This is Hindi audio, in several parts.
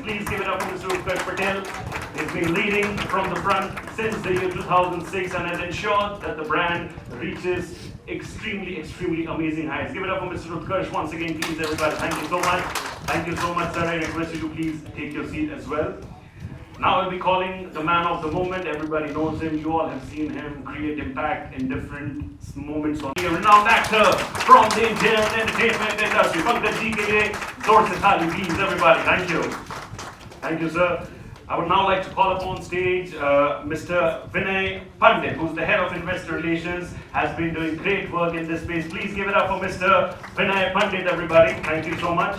Please give it up for Mr. Utkarsh Patel. He's been leading from the front since the year 2006 and has ensured that the brand reaches extremely amazing heights. Give it up for Mr. Utkarsh once again, please, everybody. Thank you so much. Thank you so much, sir. I request you to please take your seat as well. Now I'll be calling the man of the moment. Everybody knows him. You all have seen him create impact in different moments. A renowned actor from the Indian entertainment industry. Pankaj ji ke liye zor se taali, please, everybody. Thank you. Thank you, sir. I would now like to call upon stage Mr. Vinay Pandit, who's the head of investor relations, has been doing great work in this space. Please give it up for Mr. Vinay Pandit, everybody. Thank you so much.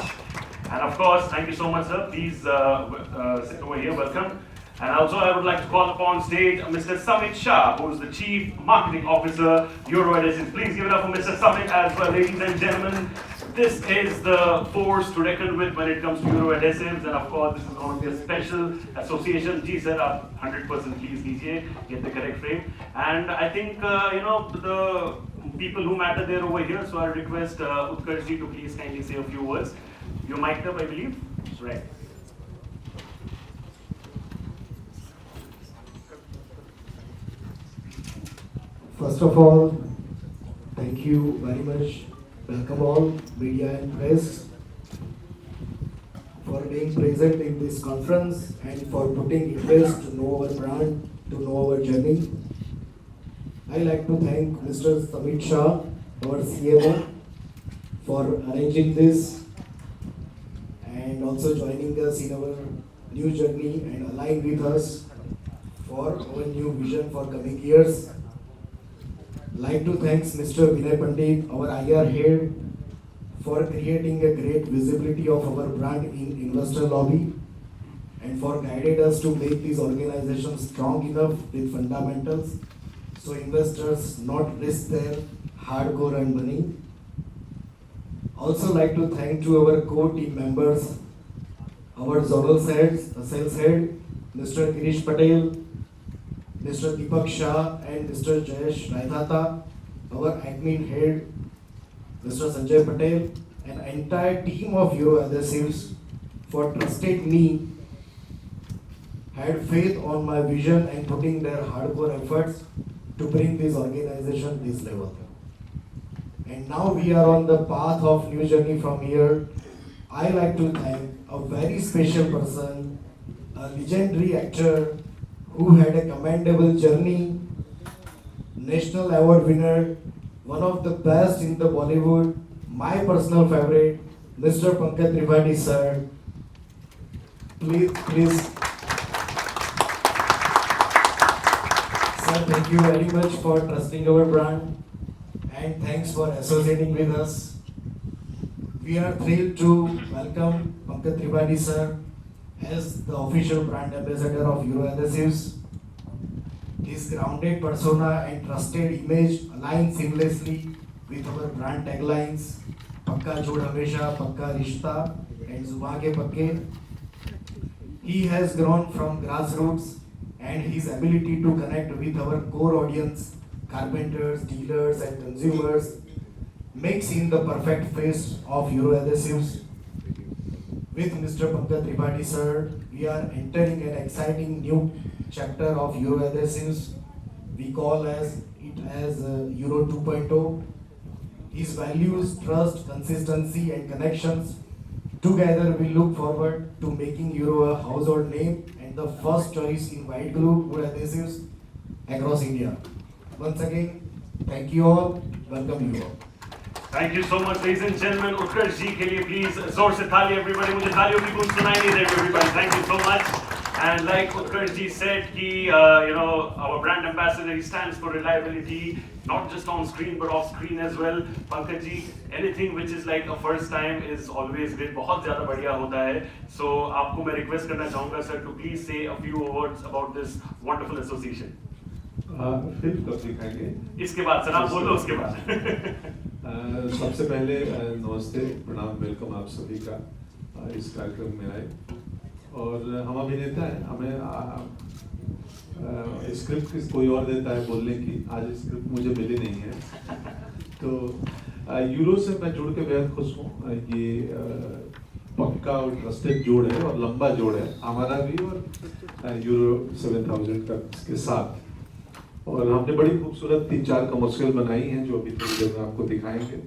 And of course, thank you so much, sir. Please sit over here. Welcome. And also, I would like to call upon stage Mr. Samit Shah, who is the Chief Marketing Officer, Euro Adhesives. Please give it up for Mr. Samit as well, ladies and gentlemen. This is the force to reckon with when it comes to Euro Adhesives, and of course, this is going to be a special association. Ji sir, आप 100% please लीजिए, get the correct frame. And I think the people who matter there over here. So I request Utkarsh ji to please kindly say a few words. You're mic'd up, I believe. Right. First of all, thank you very much. Welcome all media and press for being present in this conference and for putting interest to know our brand, to know our journey. I like to thank Mr. Samit Shah, our CMO, for arranging this and also joining us in our new journey and align with us for our new vision for coming years. Like to thank Mr. Vinay Pandit, our IR head, for creating a great visibility of our brand in investor lobby and for guiding us to make these organizations strong enough with fundamentals so investors not risk their hard-earned money. Also like to thank to our core team members, our zonal sales head, Mr. Girish Patel, Mr. Deepak Shah and Mr. Jayesh Raithata, our admin head, Mr. Sanjay Patel, and entire team of Euro Adhesives for trusting me, had faith on my vision and putting their hardcore efforts to bring this organization this level. And now we are on the path of new journey from here. I like to thank a very special person, a legendary actor, who had a commendable journey, national award winner, one of the best in the Bollywood, my personal favorite, Mr. Pankaj Tripathi sir. Please. Sir, thank you very much for trusting our brand and thanks for associating with us. We are thrilled to welcome Pankaj Tripathi sir as the official brand ambassador of Euro Adhesives. His grounded persona and trusted image align seamlessly with our brand taglines, Pakka Jod Hamesha, Pakka Rishta, and Zubaan Ke Pakke. He has grown from grassroots and his ability to connect with our core audience, carpenters, dealers, and consumers, makes him the perfect face of Euro Adhesives. With Mr. Pankaj Tripathi sir, we are entering an exciting new chapter of Euro Adhesives. We call it as Euro 2.0. His values, trust, consistency and connections, together we look forward to making Euro a household name and the first choice in white glue wood adhesives across India. Once again, thank you all. Welcome you all. Thank you so much, ladies and gentlemen. Utkarsh ji ke liye please zor se thali, everybody. मुझे तालियों की गूंज सुनाई नहीं देगी, everybody. Thank you so much. And like Utkarsh ji said, our brand ambassador, he stands for reliability, not just on screen but off screen as well. Pankaj ji, anything which is like a first time is always great. बहुत ज़्यादा बढ़िया होता है. So आपको मैं request करना चाहूँगा, sir, to please say a few words about this wonderful association. फिर कब दिखाएंगे? इसके बाद सर आप बोलो उसके बाद. सबसे पहले नमस्ते, प्रणाम, वेलकम आप सभी का इस कार्यक्रम में आए. और हम अभिनेता हैं, हमें स्क्रिप्ट कोई और देता है बोलने की, आज स्क्रिप्ट मुझे मिली नहीं है. तो यूरो से मैं जुड़ के बेहद खुश हूँ. ये पक्का पक्का और ट्रस्टेड जोड़ है और लंबा जोड़ है हमारा भी और यूरो 7000 का के साथ। और हमने बड़ी खूबसूरत 3-4 कमर्शियल बनाई हैं जो अभी थोड़ी देर में आपको दिखाएंगे।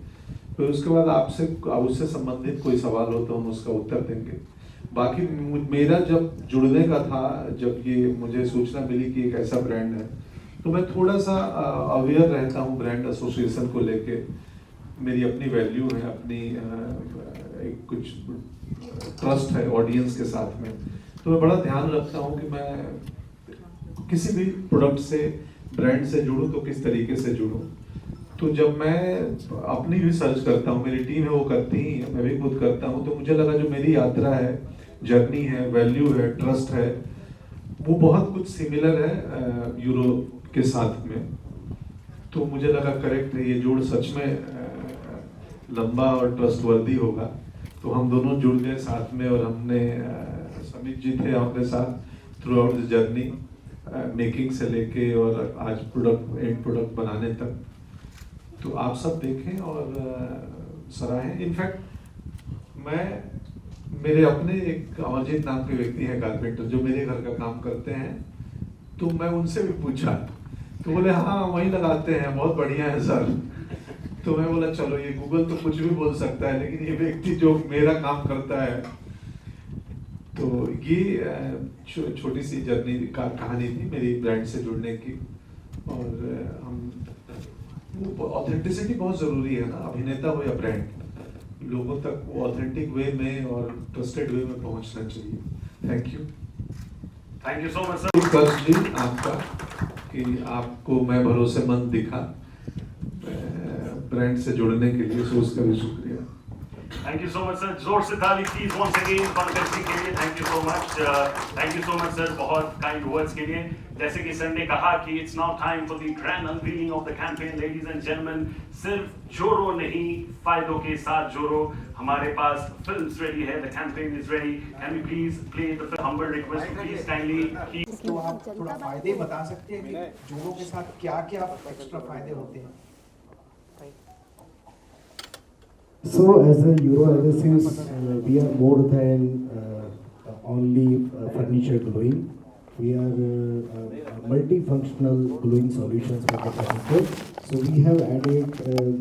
फिर उसके बाद आपसे उससे संबंधित कोई सवाल हो तो हम उसका उत्तर देंगे। बाकी मेरा जब जुड़ने का था, जब ये मुझे सूचना मिली कि एक ऐसा ब्रांड है, तो मैं थोड़ा सा अवेयर रहता हूँ ब्रांड एसोसिएशन को लेके। मेरी अपनी वैल्यू है, अपनी एक कुछ ट्रस्ट है ऑडियंस के साथ में, तो मैं बड़ा ध्यान रखता हूँ कि मैं किसी भी प्रोडक्ट से, ब्रांड से जुड़ूँ तो किस तरीके से जुड़ूँ। तो जब मैं अपनी रिसर्च करता हूँ, मेरी टीम है वो करती ही है, मैं भी खुद करता हूँ, तो मुझे लगा जो मेरी यात्रा है, जर्नी है, वैल्यू है, ट्रस्ट है, वो बहुत कुछ सिमिलर है यूरो के साथ में। तो मुझे लगा करेक्ट है, ये जोड़ सच में लंबा और ट्रस्टवर्दी होगा। तो हम दोनों जुड़ गए साथ में और हमने समित जी थे हमारे साथ through out the journey, making से लेके और आज प्रोडक्ट, एंड प्रोडक्ट बनाने तक। तो आप सब देखें और सराहें। इनफैक्ट मैं, मेरे अपने एक अमरजीत नाम के व्यक्ति हैं कारपेंटर जो मेरे घर का काम करते हैं, तो मैं उनसे भी पूछा तो बोले हाँ वहीं लगाते हैं, बहुत बढ़िया है सर। तो मैं बोला चलो, ये गूगल तो कुछ भी बोल सकता है, लेकिन ये व्यक्ति जो मेरा काम करता है। तो ये छोटी सी जर्नी का कहानी थी मेरी ब्रांड से जुड़ने की। और हम ऑथेंटिसिटी बहुत ज़रूरी है ना, अभिनेता हो या ब्रांड, लोगों तक वो ऑथेंटिक वे में और ट्रस्टेड वे में पहुंचना चाहिए। Thank you so much sir. Karsh ji आपका कि आपको मैं भरोसेमंद दिखा ब्रांड से जुड़ने के लिए, सो उसका भी शुक्रिया। Thank you so much sir. जोर से ताली please once again Pankaj ji के लिए। Thank you so much, thank you so much sir, बहुत काइंड वर्ड्स के लिए। जैसे कि सर ने कहा कि it's now time for the grand unveiling of the campaign. Ladies and gentleman, सिर्फ जोरो नहीं, फायदों के साथ जोरो। हमारे पास फिल्म्स रेडी है, the campaign is ready. Can we please play the humble request, please kindly. तो आप थोड़ा फायदे बता सकते हैं कि जोड़ों के साथ क्या क्या एक्स्ट्रा फायदे होते हैं? So as a Euro Adhesives, we are more than only furniture gluing. We are multifunctional gluing solutions for the furniture. So we have added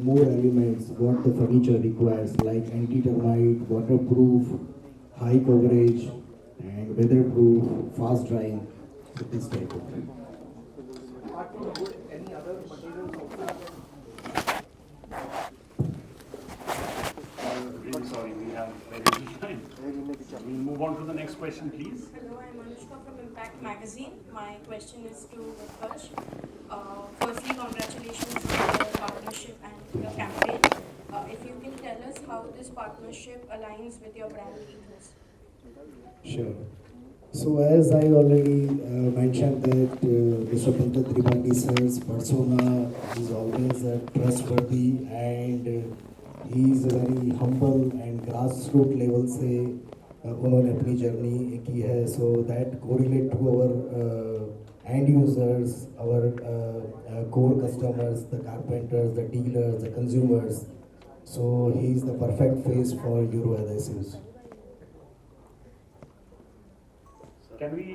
more elements what the furniture requires, like anti-termite, waterproof, high coverage, and weatherproof, fast drying. So this type of thing. Apart from wood, any other materials also? Really sorry, we have very little time. We'll move on to the next question, please. Hello, I'm Anushka from Impact Magazine. My question is to Utkarsh. Firstly, congratulations on the partnership and your campaign. If you can tell us how this partnership aligns with your brand ethos. Sure. So as I already mentioned that Mr. Pankaj Tripathi sir's persona is always trustworthy and he is very humble and grassroots level से उन्होंने अपनी जर्नी की है. So that correlate to our end users, our core customers, the carpenters, the dealers, the consumers. So he is the perfect face for Euro Adhesives. Can we,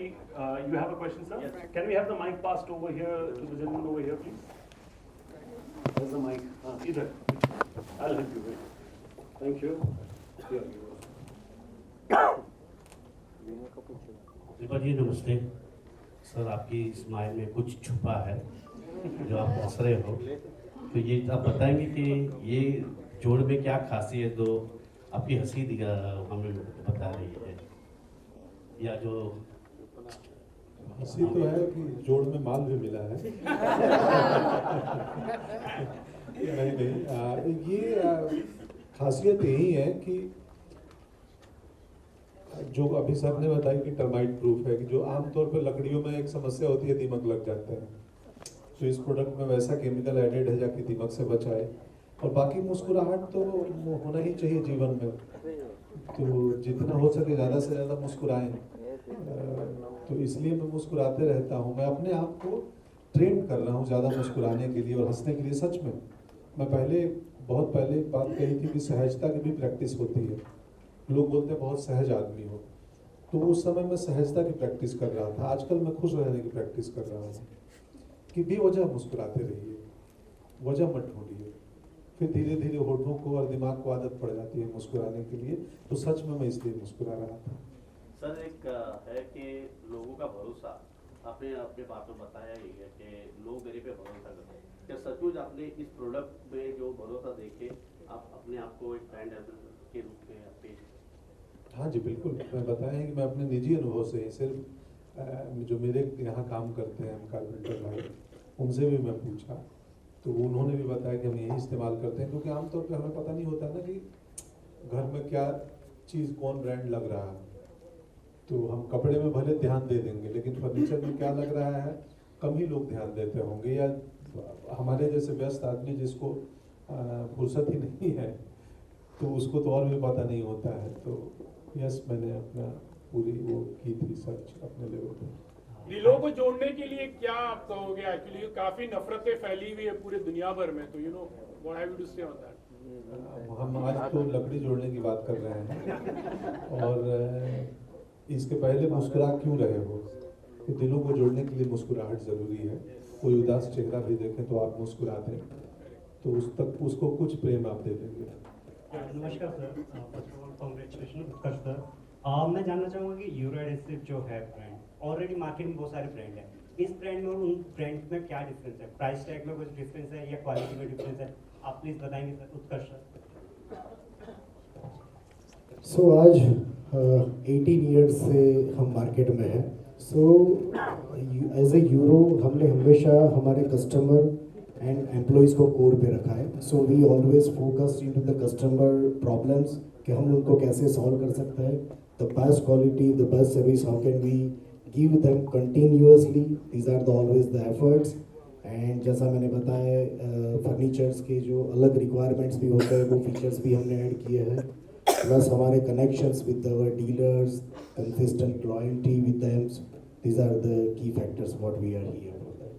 you have a question, sir? Yes. Can we have the mic passed over here to the gentleman over here, please? There's the mic. Either. I'll help you with. Thank you. Here you go. Tripathi ji नमस्ते सर। आपकी स्माइल में कुछ छुपा है जो आप हंस रहे हो, तो ये आप बताएंगे कि ये जोड़ में क्या खासियत जो आपकी हंसी हमें बता रही है, या जो हंसी तो है कि जोड़ में माल भी मिला है। नहीं, ये खासियत यही है कि जो अभी सर ने बताया कि टर्माइट प्रूफ है, कि जो आमतौर पर लकड़ियों में एक समस्या होती है, दीमक लग जाता है, तो इस प्रोडक्ट में वैसा केमिकल एडेड है जाके दीमक से बचाए। और बाकी मुस्कुराहट तो होना ही चाहिए जीवन में, तो जितना हो सके ज़्यादा से ज़्यादा मुस्कुराएं। तो इसलिए मैं मुस्कुराते रहता हूँ। मैं अपने आप को ट्रेन कर रहा हूँ ज़्यादा मुस्कुराने के लिए और हंसने के लिए। सच में मैं बहुत पहले एक बात कही थी कि सहजता की भी प्रैक्टिस होती है। लोग बोलते हैं बहुत सहज आदमी हो, तो उस समय मैं सहजता की प्रैक्टिस कर रहा था। आजकल मैं खुश रहने की प्रैक्टिस कर रहा हूँ कि बेवजह मुस्कुराते रहिए, वजह मत ढूंढिए, फिर धीरे धीरे होठों को और दिमाग को आदत पड़ जाती है मुस्कुराने के लिए। तो सच में मैं इसलिए मुस्कुरा रहा था। सर एक है कि लोगों का भरोसा, आपने अपने बात में बताया ही है कि लोग मेरे पे भरोसा करते हैं। क्या सचमुच आपने इस प्रोडक्ट में जो भरोसा देखे आप अपने आप को एक ब्रांड के रूप में पेश? हाँ जी बिल्कुल, मैं बताया है कि मैं अपने निजी अनुभव से ही, सिर्फ जो मेरे यहाँ काम करते हैं कारपेंटर भाई, उनसे भी मैं पूछा तो उन्होंने भी बताया कि हम यही इस्तेमाल करते हैं, क्योंकि आमतौर पे हमें पता नहीं होता ना कि घर में क्या चीज़ कौन ब्रांड लग रहा है। तो हम कपड़े में भले ध्यान दे देंगे, लेकिन फर्नीचर में क्या लग रहा है कम ही लोग ध्यान देते होंगे, या हमारे जैसे व्यस्त आदमी जिसको फुर्सत ही नहीं है तो उसको तो और भी पता नहीं होता है। तो यस, मैंने अपना पूरी वो की थी सर्च अपने लेवल पर। दिलों को जोड़ने के लिए क्या आप कहोगे? एक्चुअली काफी नफरतें फैली हुई है पूरे दुनिया भर में, तो व्हाट हैव यू टू से ऑन दैट? हम आज तो लकड़ी जोड़ने की बात कर रहे हैं, और इसके पहले मुस्कुरा क्यों रहे हो? तो दिलों को जोड़ने के लिए मुस्कुराहट जरूरी है। कोई उदास चेहरा भी देखें तो आप मुस्कुरा दें, तो उस तक उसको कुछ प्रेम आप दे देंगे। नमस्कार sir, first of all congratulation Utkarsh sir. मैं जानना चाहूँगा कि यूरो एडेसिव जो है ब्रांड, ऑलरेडी मार्केट में बहुत सारे ब्रांड है, इस ब्रांड में और उन ब्रांड में क्या डिफरेंस है? प्राइस टैग में कुछ डिफरेंस है या क्वालिटी में डिफरेंस है? आप प्लीज बताएंगे सर, उत्कर्ष सर। सो आज 18 ईयर्स से हम मार्केट में हैं। सो एज ए यूरो हमने हमेशा हमारे कस्टमर एंड एम्प्लॉयज़ को कोर पे रखा है। So we always focus into the customer problems, कि हम उनको कैसे सॉल्व कर सकते हैं। The best quality, the best service, how can we give them continuously, these are the always the efforts. And जैसा मैंने बताया फर्नीचर्स के जो अलग रिक्वायरमेंट्स भी होते हैं वो फीचर्स भी हमने ऐड किए हैं, प्लस हमारे connections with our dealers, consistent loyalty with them, these are the key factors what we are here for that.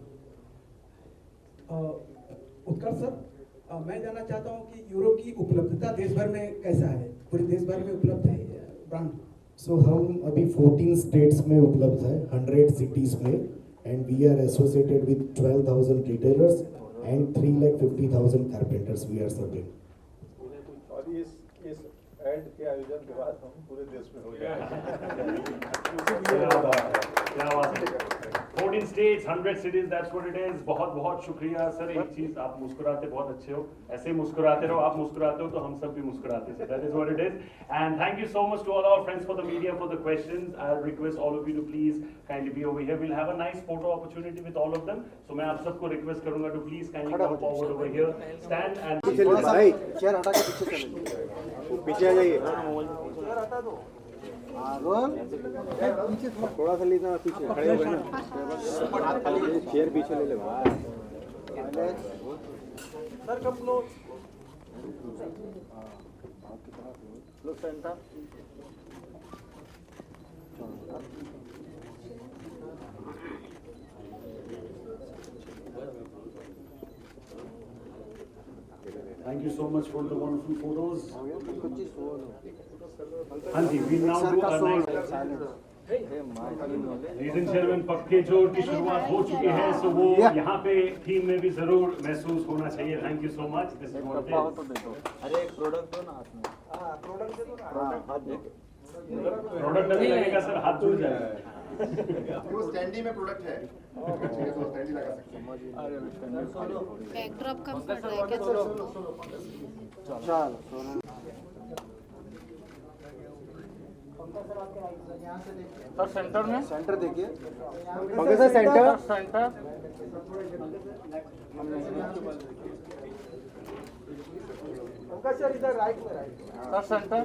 Utkarsh sir, मैं जानना चाहता हूँ कि यूरो की उपलब्धता देश भर में कैसा है? पूरे देश भर में उपलब्ध है ब्रांड? सो हम अभी 14 स्टेट्स में उपलब्ध है, 100 सिटीज़ में, and we are associated with 12,000 retailers and 3,50,000 carpenters we are serving. और इस एड के आयोजन के बाद हम पूरे देश में हो जाएंगे। क्या बात है। 14 states, 100 cities, that's what it is. बहुत बहुत शुक्रिया सर। एक चीज, आप मुस्कुराते बहुत अच्छे हो, ऐसे ही मुस्कुराते रहो। आप मुस्कुराते हो तो हम सब भी मुस्कुराते हैं। That is what it is. And thank you so much to all our friends for the media for the questions. I'll request all of you to please kindly be over here. We'll have a nice photo opportunity with all of them. So मैं आप सबको request करूंगा to please kindly come forward over here, stand and भाई चेयर हटा के पीछे चले, पीछे आ जाइए। चेयर हटा दो, पीछे थोड़ा सा लेना, पीछे खड़े हो गए ना, चेयर पीछे ले ले भाई। सर कब close centre. thank you so much for the wonderful photos. हाँ जी, we'll now do a nice Ladies and gentlemen, पक्के जोड़ की शुरुआत हो चुकी है, सो वो यहाँ पे थीम में भी जरूर महसूस होना चाहिए। Thank you so much. This is what it is. अरे एक प्रोडक्ट दो ना हाथ में। हाँ प्रोडक्ट दे दो ना, हाथ दे। प्रोडक्ट अभी लगेगा सर, हाथ जुड़ जाएगा। वो स्टैंडी में प्रोडक्ट है, तो स्टैंडी लगा सकते हैं। बैकड्रॉप कम पड़ रहा है क्या? चल सर सेंटर में, सेंटर देखिए। Okay sir, centre centre. Okay sir, इधर राइट में, राइट सर सेंटर।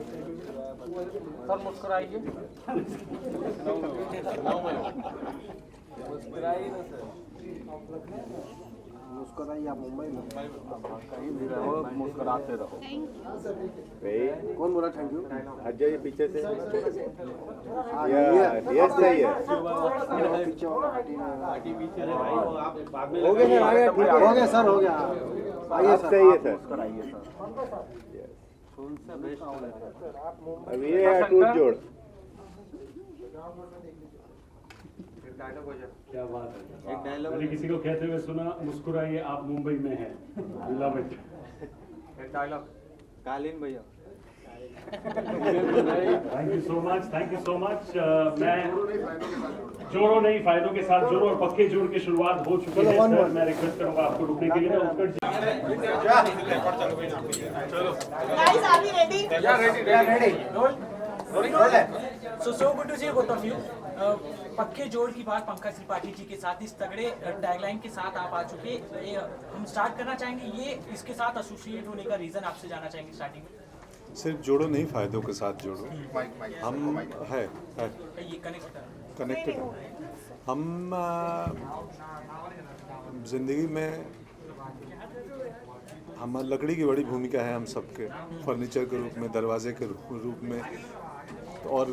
सर मुस्कुराइए, मुस्कुराइए ना सर, मुस्कुराइए। आप मुंबई में कहीं भी रहो, मुस्कुराते रहो। कौन बोला थैंक यू? अजय पीछे से, यस सही है। हो गया सर, हो गया सर, हो गया। आइए सर, सही है सर, मुस्कुराइए सर। अब ये है टूट जोड़। क्या बात है। मैंने किसी को कहते हुए सुना, मुस्कुराइए आप मुंबई में हैं। Love it. डायलॉग कालीन भैया। Thank you so much, thank you so much. मैं जोड़ों नहीं फायदों के साथ जोड़ों और पक्के जोड़ की शुरुआत हो चुकी है सर। मैं रिक्वेस्ट करूंगा आपको रुकने के लिए। मैं उत्कर्ष जी। Guys, are we ready? Yeah, ready. So good to see both of you. पक्के जोड़ की बात पंकज त्रिपाठी जी के साथ इस तगड़े टैगलाइन के साथ आप आ चुके। हम स्टार्ट करना चाहेंगे, ये इसके साथ एसोसिएट होने का रीजन आपसे जानना चाहेंगे स्टार्टिंग में। सिर्फ जोड़ो नहीं, फायदों के साथ जोड़ो। हम है ये कनेक्टेड। हम जिंदगी में हम लकड़ी की बड़ी भूमिका है हम सबके, फर्नीचर के रूप में, दरवाजे के रूप में, और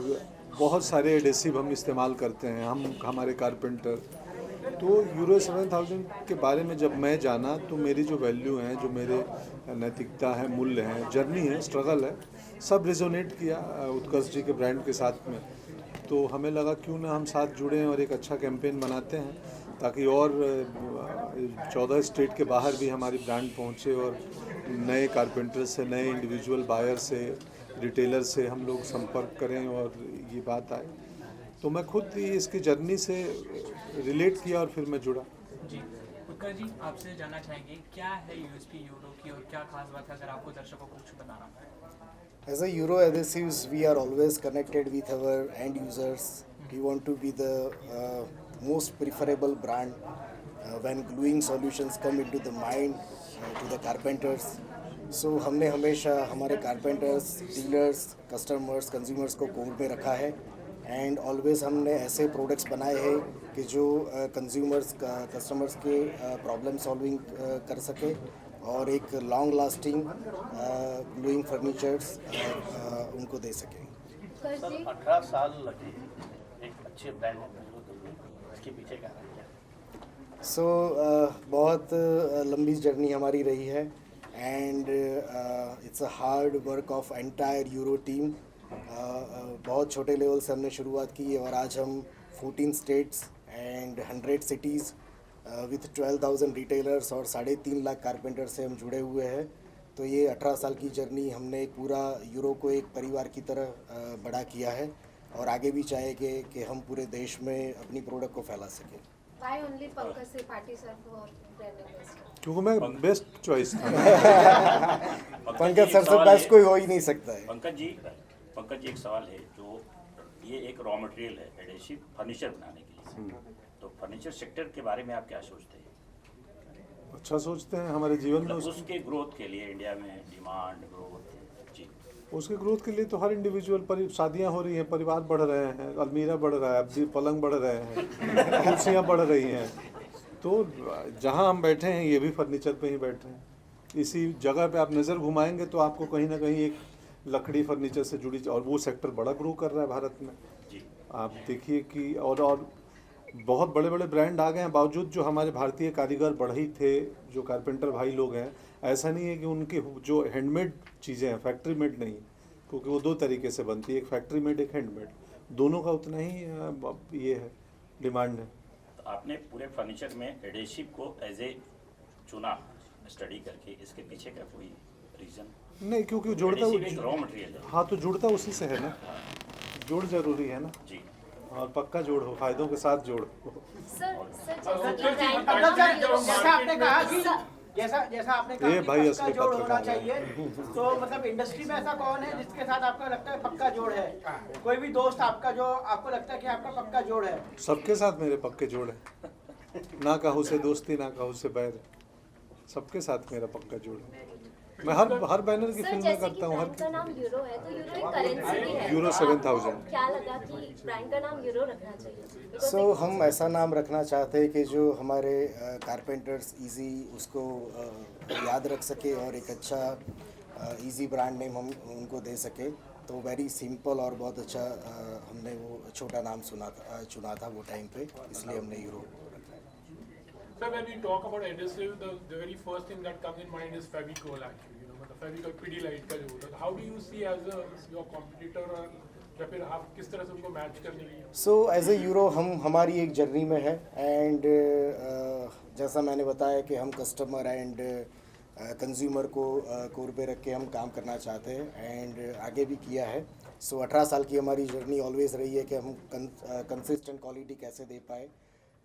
बहुत सारे एडेसिव हम इस्तेमाल करते हैं। हमारे कारपेंटर तो यूरो 7000 के बारे में जब मैं जाना तो मेरी जो वैल्यू हैं, जो मेरे नैतिकता है, मूल्य हैं, जर्नी है, स्ट्रगल है, सब रिजोनेट किया उत्कर्ष जी के ब्रांड के साथ में। तो हमें लगा क्यों ना हम साथ जुड़ें और एक अच्छा कैंपेन बनाते हैं ताकि और 14 स्टेट के बाहर भी हमारी ब्रांड पहुँचे और नए कारपेंटर से, नए इंडिविजुअल बायर से, रिटेलर से हम लोग संपर्क करें और ये बात आए। तो मैं खुद इसकी जर्नी से रिलेट किया और फिर मैं जुड़ा। जी उत्कर्ष जी, आपसे जानना चाहेंगे क्या है यूएसपी यूरो की और क्या खास बात है अगर आपको दर्शकों को कुछ बताना है। As a Euro Adhesives, we are always connected with our end users. We want to be the most preferable brand when gluing solutions come into the mind to the carpenters. So हमने हमेशा हमारे कारपेंटर्स, डीलर्स, कस्टमर्स, कंज्यूमर्स को कोर में रखा है एंड ऑलवेज हमने ऐसे प्रोडक्ट्स बनाए हैं कि जो कंज्यूमर्स कस्टमर्स के प्रॉब्लम सॉल्विंग कर सके और एक लॉन्ग लास्टिंग ग्लूइंग फर्नीचर्स उनको दे सके। सर 18 साल लगे एक अच्छे ब्रांड इसके पीछे का है क्या? सो बहुत लंबी जर्नी हमारी रही है and it's a hard work of entire euro team. बहुत छोटे लेवल से हमने शुरुआत की और आज हम 14 states and 100 cities with 12,000 retailers और 3.5 लाख कारपेंटर से हम जुड़े हुए हैं। तो ये 18 साल की जर्नी हमने एक पूरा यूरो को एक परिवार की तरह बड़ा किया है और आगे भी चाहेंगे कि हम पूरे देश में अपनी प्रोडक्ट को फैला सकें। Why only Pankaj Tripathi sir for brand ambassador? क्योंकि मैं बेस्ट चॉइस था। पंकज सर से बेस्ट कोई हो ही नहीं सकता है। पंकज जी एक सवाल है, जो ये एक रॉ मटेरियल है एडेसिव फर्नीचर बनाने के लिए, तो फर्नीचर सेक्टर के बारे में आप क्या सोचते हैं? अच्छा सोचते हैं। हमारे जीवन में उसके ग्रोथ के लिए इंडिया में डिमांड ग्रोथ जी, उसके ग्रोथ के लिए तो हर इंडिविजुअल शादियां हो रही हैं, परिवार बढ़ रहे हैं, अलमीरा बढ़ रहा है, अब पलंग बढ़ रहे हैं, कुर्सियां बढ़ रही हैं। तो जहां हम बैठे हैं ये भी फर्नीचर पे ही बैठे हैं। इसी जगह पे आप नज़र घुमाएंगे तो आपको कहीं ना कहीं एक लकड़ी फर्नीचर से जुड़ी, और वो सेक्टर बड़ा ग्रो कर रहा है भारत में। आप देखिए कि और बहुत बड़े बड़े ब्रांड आ गए हैं, बावजूद जो हमारे भारतीय कारीगर बढ़ई थे, जो कारपेंटर भाई लोग हैं, ऐसा नहीं है कि उनके जो हैंडमेड चीज़ें हैं फैक्ट्री मेड नहीं, क्योंकि वो 2 तरीके से बनती है, एक फैक्ट्री मेड, एक हैंडमेड, दोनों का उतना ही ये है, डिमांड है। तो आपने पूरे फर्नीचर में एडेसिव को एज ए चुना स्टडी करके, इसके पीछे का कोई रीज़न? नहीं, क्योंकि जुड़ता रॉ मटेरियल है। हाँ, तो जुड़ता उसी से है ना, जोड़ जरूरी है ना जी, और पक्का जोड़ हो, फायदों के साथ जोड़ हो। जैसा आपने कहा भाई पक्का जोड़ होना चाहिए, तो मतलब इंडस्ट्री में ऐसा कौन है जिसके साथ आपको लगता है पक्का जोड़ है? कोई भी दोस्त आपका जो आपको लगता है कि आपका पक्का जोड़ है? सबके साथ मेरे पक्के जोड़ है, ना कहूँ से दोस्ती, ना कहूँ से बैर, सबके साथ मेरा पक्का जोड़ है। मैं हर बैनर की फिल्म में करता हूँ। ब्रांड का नाम यूरो है, तो यूरो एक करेंसी भी है। यूरो 7000। क्या लगा कि ब्रांड का नाम यूरो रखना चाहिए? सो हम ऐसा नाम रखना चाहते हैं कि जो हमारे कारपेंटर्स इजी उसको याद रख सके और एक अच्छा इजी ब्रांड नेम हम उनको दे सके। तो वेरी सिंपल और बहुत अच्छा हमने वो छोटा नाम चुना था वो टाइम पे, इसलिए हमने यूरो रखा है। So when we talk about adhesive, the very first thing that comes in mind is Fevicol actually, you know, Fevicol Pidilite का जो होता था, how do you see as your competitor, या फिर आप किस तरह से उनको मैच करने की? सो एज ए यूरो हम हमारी एक जर्नी में है एंड जैसा मैंने बताया कि हम कस्टमर एंड कंज्यूमर को कोर पे रख के हम काम करना चाहते हैं एंड आगे भी किया है। सो 18 साल की हमारी जर्नी ऑलवेज रही है कि हम कंसिस्टेंट क्वालिटी कैसे दे पाए,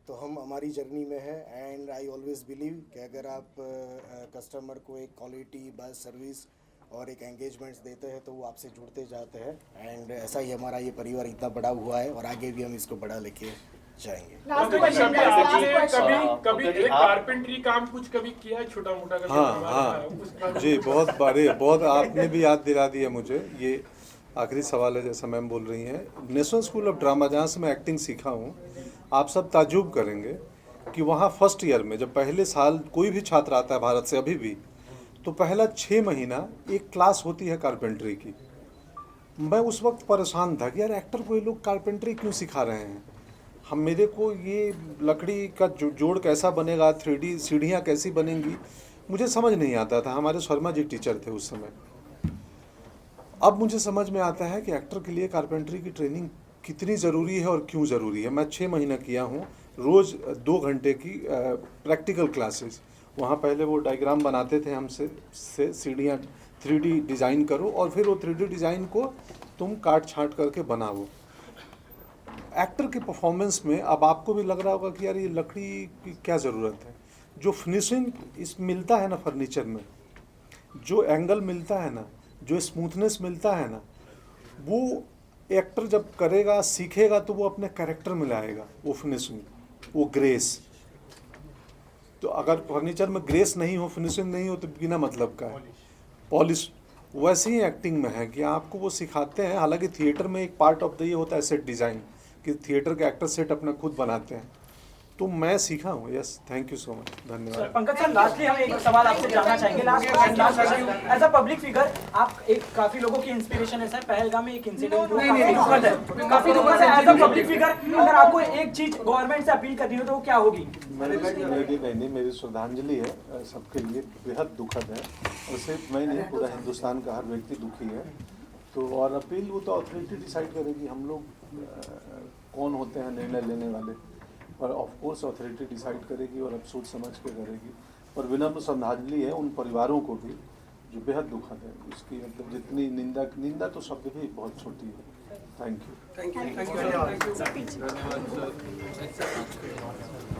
तो हम हमारी जर्नी में है एंड आई ऑलवेज बिलीव कि अगर आप कस्टमर को एक क्वालिटी बेस्ट सर्विस और एक एंगेजमेंट्स देते हैं तो वो आपसे जुड़ते जाते हैं एंड ऐसा ही हमारा ये परिवार इतना बड़ा हुआ है और आगे भी हम इसको बड़ा लेके जाएंगे। कभी एक कारपेंटरी काम कुछ कभी किया है छोटा मोटा? हाँ जी, बहुत बारे बहुत आपने भी याद दिला दिया मुझे। ये आखिरी सवाल है जैसा मैम बोल रही हैं। नेशनल स्कूल ऑफ ड्रामा जहाँ से मैं एक्टिंग सीखा हूँ, आप सब ताज्जुब करेंगे कि वहाँ फर्स्ट ईयर में जब पहले साल कोई भी छात्र आता है भारत से अभी भी, तो पहला 6 महीना एक क्लास होती है कारपेंटरी की। मैं उस वक्त परेशान था कि यार एक्टर को ये लोग कारपेंटरी क्यों सिखा रहे हैं, हम मेरे को ये लकड़ी का जोड़ कैसा बनेगा, 3D सीढ़ियाँ कैसी बनेंगी, मुझे समझ नहीं आता था। हमारे शर्मा जी टीचर थे उस समय। अब मुझे समझ में आता है कि एक्टर के लिए कारपेंटरी की ट्रेनिंग कितनी ज़रूरी है और क्यों ज़रूरी है। मैं 6 महीना किया हूँ, रोज़ 2 घंटे की प्रैक्टिकल क्लासेस। वहाँ पहले वो डायग्राम बनाते थे हमसे से सीढ़ियाँ 3D डिज़ाइन करो और फिर वो 3D डिज़ाइन को तुम काट छाँट करके बनाओ। एक्टर के परफॉर्मेंस में अब आपको भी लग रहा होगा कि यार ये लकड़ी की क्या ज़रूरत है। जो फिनिशिंग इस मिलता है ना फर्नीचर में, जो एंगल मिलता है ना, जो स्मूथनेस मिलता है ना, वो एक्टर जब करेगा सीखेगा तो वो अपने कैरेक्टर में लाएगा। वो फिनिशिंग, वो ग्रेस। तो अगर फर्नीचर में ग्रेस नहीं हो, फिनिशिंग नहीं हो, तो बिना मतलब का है। पॉलिश वैसे ही एक्टिंग में है कि आपको वो सिखाते हैं। हालांकि थिएटर में एक पार्ट ऑफ द ये होता है सेट डिज़ाइन, कि थिएटर के एक्टर सेट अपना खुद बनाते हैं। तो मैं सीखा हूँ। Yes, thank you so much, धन्यवाद। पंकज सर, लास्टली हम एक सवाल आपसे जानना चाहेंगे। Last as a public figure आप एक काफी लोगों की इंस्पिरेशन है सर। पहलगाम में एक इंसिडेंट हुआ, काफी दुखद है, काफी दुखद है। एज अ पब्लिक फिगर अगर आपको एक चीज गवर्नमेंट से अपील करनी हो तो वो क्या होगी? मेरी श्रद्धांजलि है सबके लिए, बेहद दुखद है। और सिर्फ मैं नहीं, पूरा हिंदुस्तान का हर व्यक्ति दुखी है। तो और अपील वो तो अथॉरिटी डिसाइड करेगी, हम लोग कौन होते हैं निर्णय लेने वाले, और ऑफ कोर्स अथॉरिटी डिसाइड करेगी और अब सोच समझ के करेगी। और विनम्र श्रद्धांजलि है उन परिवारों को भी जो बेहद दुखद है। उसकी मतलब जितनी निंदा तो शब्द भी बहुत छोटी है। Thank you.